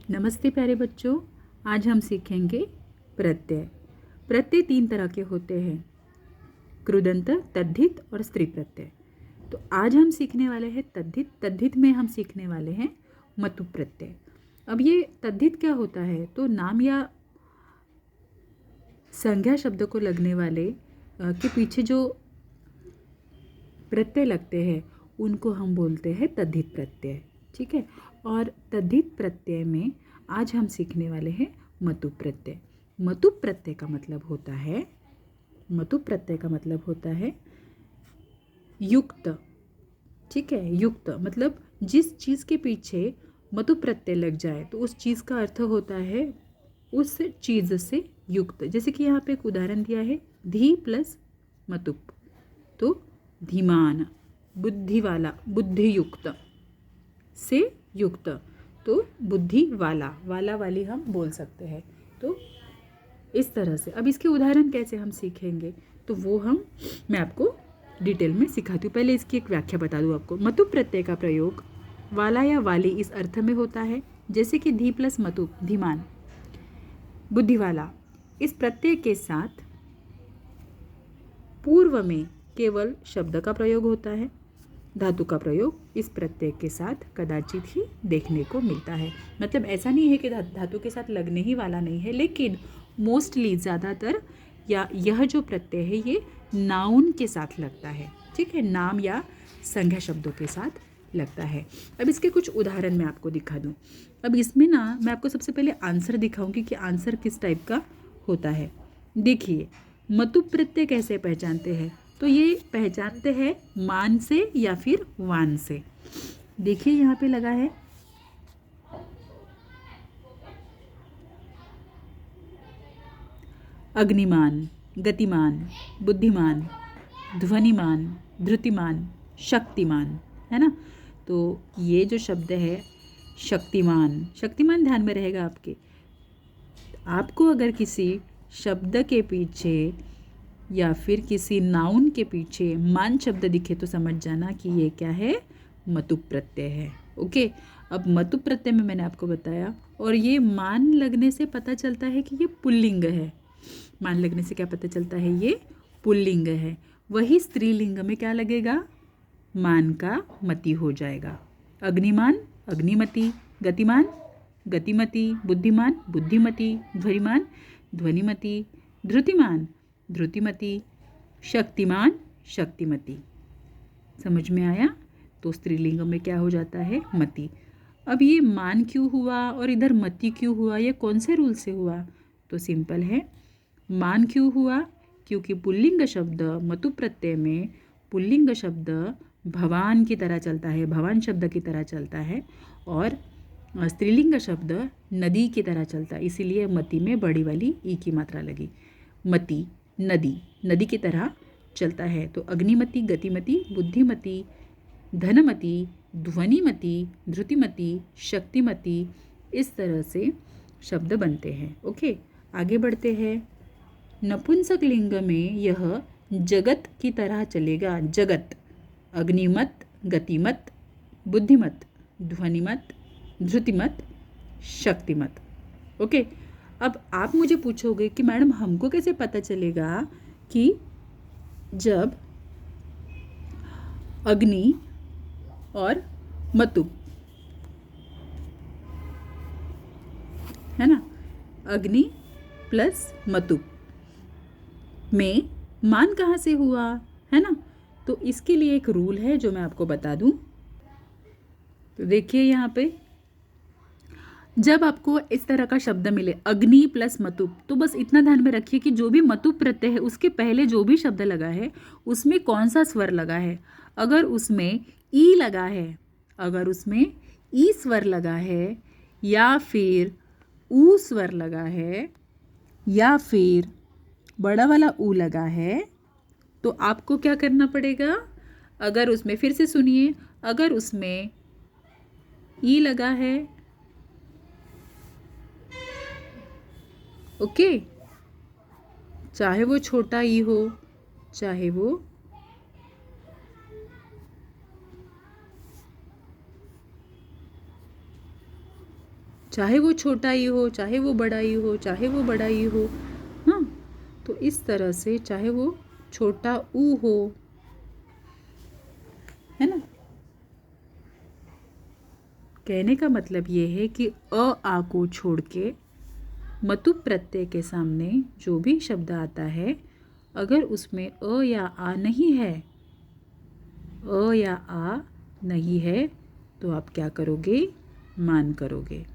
नमस्ते प्यारे बच्चों। आज हम सीखेंगे प्रत्यय। प्रत्यय 3 तरह के होते हैं, कृदंत, तद्धित और स्त्री प्रत्यय। तो आज हम सीखने वाले हैं तद्धित। तद्धित में हम सीखने वाले हैं मतु प्रत्यय। अब ये तद्धित क्या होता है, तो नाम या संज्ञा शब्द को लगने वाले के पीछे जो प्रत्यय लगते हैं उनको हम बोलते हैं तद्धित प्रत्यय। ठीक है। और तद्धित प्रत्यय में आज हम सीखने वाले हैं मतु प्रत्यय। मतु प्रत्यय का मतलब होता है युक्त। ठीक है, युक्त मतलब जिस चीज़ के पीछे मतु प्रत्यय लग जाए तो उस चीज़ का अर्थ होता है उस चीज़ से युक्त। जैसे कि यहाँ पे एक उदाहरण दिया है, धी प्लस मतुप, तो धीमान, बुद्धि वाला, बुद्धियुक्त से युक्त, तो बुद्धि वाला, वाला वाली हम बोल सकते हैं। तो इस तरह से अब इसके उदाहरण कैसे हम सीखेंगे तो वो मैं आपको डिटेल में सिखाती हूँ। पहले इसकी एक व्याख्या बता दूँ आपको। मतु प्रत्यय का प्रयोग वाला या वाली इस अर्थ में होता है, जैसे कि धी प्लस मतु, धीमान, बुद्धि वाला। इस प्रत्यय के साथ पूर्व में केवल शब्द का प्रयोग होता है। धातु का प्रयोग इस प्रत्यय के साथ कदाचित ही देखने को मिलता है। मतलब ऐसा नहीं है कि धातु के साथ लगने ही वाला नहीं है, लेकिन मोस्टली ज़्यादातर या यह जो प्रत्यय है ये नाउन के साथ लगता है। ठीक है, नाम या संज्ञा शब्दों के साथ लगता है। अब इसके कुछ उदाहरण मैं आपको दिखा दूँ। अब इसमें ना मैं आपको सबसे पहले आंसर दिखाऊंगी कि आंसर किस टाइप का होता है। देखिए, मतु प्रत्यय कैसे पहचानते हैं, तो ये पहचानते हैं मान से या फिर वान से। देखिए यहाँ पे लगा है अग्निमान, गतिमान, बुद्धिमान, ध्वनिमान, धृतिमान, शक्तिमान, है ना। तो ये जो शब्द है शक्तिमान, शक्तिमान ध्यान में रहेगा आपके। आपको अगर किसी शब्द के पीछे या फिर किसी नाउन के पीछे मान शब्द दिखे तो समझ जाना कि ये क्या है, मतु प्रत्यय है। ओके। अब मतु प्रत्यय में मैंने आपको बताया, और ये मान लगने से पता चलता है कि ये पुल्लिंग है। मान लगने से क्या पता चलता है, ये पुल्लिंग है। वही स्त्रीलिंग में क्या लगेगा, मान का मति हो जाएगा। अग्निमान, अग्निमति, गतिमान, गतिमति, बुद्धिमान, बुद्धिमति, ध्वनिमान, ध्वनिमति, धृतिमान, धृतिमति, शक्तिमान, शक्तिमति। समझ में आया। तो स्त्रीलिंग में क्या हो जाता है, मति। अब ये मान क्यों हुआ और इधर मति क्यों हुआ, ये कौन से रूल से हुआ, तो सिंपल है। मान क्यों हुआ, क्योंकि पुल्लिंग शब्द मतु प्रत्यय में पुल्लिंग शब्द भवान की तरह चलता है, भवान शब्द की तरह चलता है, और स्त्रीलिंग शब्द नदी की तरह चलता है। इसीलिए मति में बड़ी वाली ई की मात्रा लगी। मति, नदी, नदी की तरह चलता है। तो अग्निमति, गतिमति, बुद्धिमति, धनमति, ध्वनिमति, धृतिमति, शक्तिमति, इस तरह से शब्द बनते हैं। ओके, आगे बढ़ते हैं। नपुंसक लिंग में यह जगत की तरह चलेगा। जगत, अग्निमत, गतिमत, बुद्धिमत, ध्वनिमत, धृतिमत, शक्तिमत। ओके। अब आप मुझे पूछोगे कि मैडम हमको कैसे पता चलेगा कि जब अग्नि और मतु, है ना, अग्नि प्लस मतु में मान कहाँ से हुआ, है ना। तो इसके लिए एक रूल है जो मैं आपको बता दूं। तो देखिए यहाँ पे, जब आपको इस तरह का शब्द मिले अग्नि प्लस मतु, तो बस इतना ध्यान में रखिए कि जो भी मतु प्रत्यय है उसके पहले जो भी शब्द लगा है उसमें कौन सा स्वर लगा है। अगर उसमें ई लगा है, अगर उसमें ई स्वर लगा है, या फिर ऊ स्वर लगा है, या फिर बड़ा वाला ऊ लगा है, तो आपको क्या करना पड़ेगा। अगर उसमें, फिर से सुनिए, अगर उसमें ई लगा है, ओके, चाहे वो छोटा ई हो चाहे वो चाहे वो छोटा ही हो, चाहे वो बड़ा ही हो, चाहे वो बड़ा ही हो। हाँ, तो इस तरह से चाहे वो छोटा ऊ हो, है ना। कहने का मतलब ये है कि अ आ को छोड़ के मतुप प्रत्यय के सामने जो भी शब्द आता है, अगर उसमें अ या आ नहीं है, अ या आ नहीं है, तो आप क्या करोगे? मान करोगे।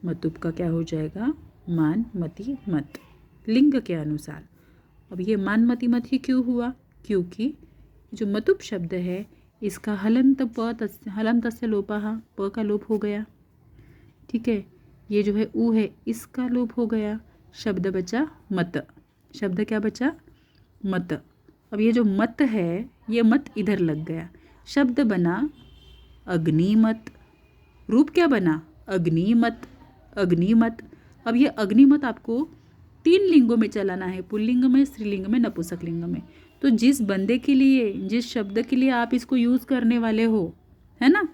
मतुप का क्या हो जाएगा? मान मति मत, लिंग के अनुसार। अब ये मान मति मत ही क्यों हुआ? क्योंकि जो मतुप शब्द है इसका हलंत हलम तस्य लोपः, प का लोप हो गया। ठीक है, ये जो है ऊ है इसका लोप हो गया, शब्द बचा मत। शब्द क्या बचा? मत। अब ये जो मत है, ये मत इधर लग गया, शब्द बना अग्निमत। रूप क्या बना? अग्निमत, अग्निमत। अब ये अग्निमत आपको 3 लिंगों में चलाना है, पुल्लिंग में, स्त्रीलिंग में, नपुंसक लिंग में। तो जिस बंदे के लिए, जिस शब्द के लिए आप इसको यूज़ करने वाले हो, है ना,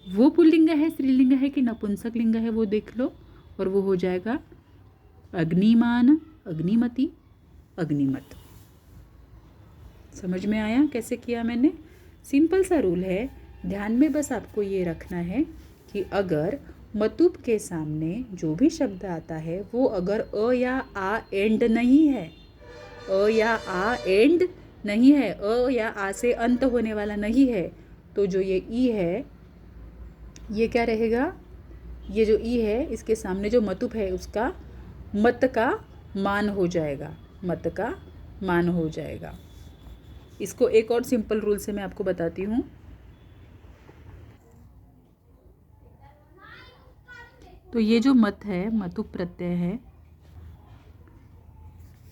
वो पुल्लिंग है, स्त्रीलिंग है कि नपुंसक लिंग है, वो देख लो, और वो हो जाएगा अग्निमान, अग्निमति, अग्निमत। समझ में आया कैसे किया मैंने? सिंपल सा रूल है, ध्यान में बस आपको ये रखना है कि अगर मतुप के सामने जो भी शब्द आता है वो अगर अ या आ एंड नहीं है, अ या आ एंड नहीं है, अ या आ से अंत होने वाला नहीं है, तो जो ये ई है ये क्या रहेगा? ये जो ई है इसके सामने जो मतुप है उसका मत का मान हो जाएगा, मत का मान हो जाएगा। इसको एक और सिंपल रूल से मैं आपको बताती हूँ। तो ये जो मत है, मतुप प्रत्यय है,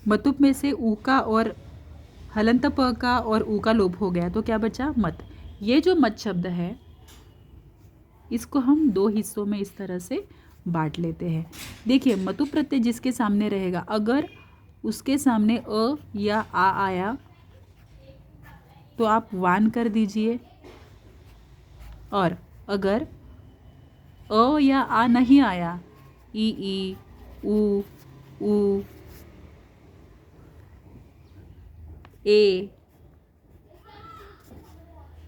मतुप में से ऊ का और हलंत प का और ऊ का लोप हो गया, तो क्या बचा? मत। ये जो मत शब्द है इसको हम 2 हिस्सों में इस तरह से बांट लेते हैं। देखिए, मतुप प्रत्यय जिसके सामने रहेगा, अगर उसके सामने अ या आ आया तो आप वान कर दीजिए, और अगर अ या आ नहीं आया, ई ऊ ए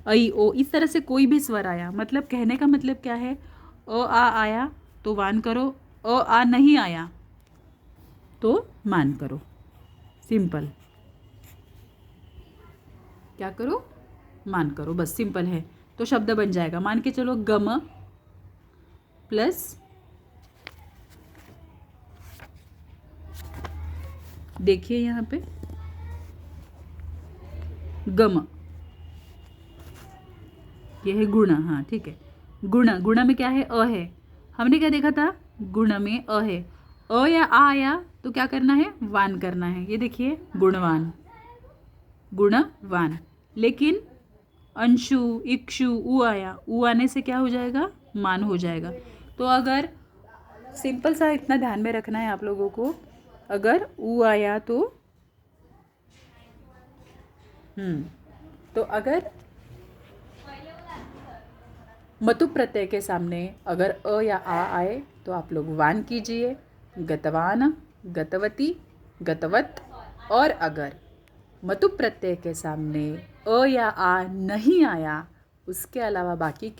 ऐ ओ, इस तरह से कोई भी स्वर आया, मतलब कहने का मतलब क्या है? अ आ आया तो वान करो, अ आ नहीं आया तो मान करो। सिंपल। क्या करो? मान करो, बस सिंपल है। तो शब्द बन जाएगा, मान के चलो, गम प्लस, देखिए यहाँ पे गम, ये है गुण। हाँ ठीक है, गुण, गुण में क्या है? अ है। हमने क्या देखा था? गुण में अ है, अ या आ आया तो क्या करना है? वान करना है। ये देखिए, गुणवान, गुणवान। लेकिन अंशु, इक्षु, ऊ आया, ऊ आने से क्या हो जाएगा? मान हो जाएगा। तो अगर सिंपल सा इतना ध्यान में रखना है आप लोगों को, अगर ऊ आया तो अगर मतुप प्रत्यय के सामने अगर अ या आ आए तो आप लोग वान कीजिए, गतवान, गतवती, गतवत। और अगर मतुप प्रत्यय के सामने अ या आ नहीं आया, उसके अलावा बाकी के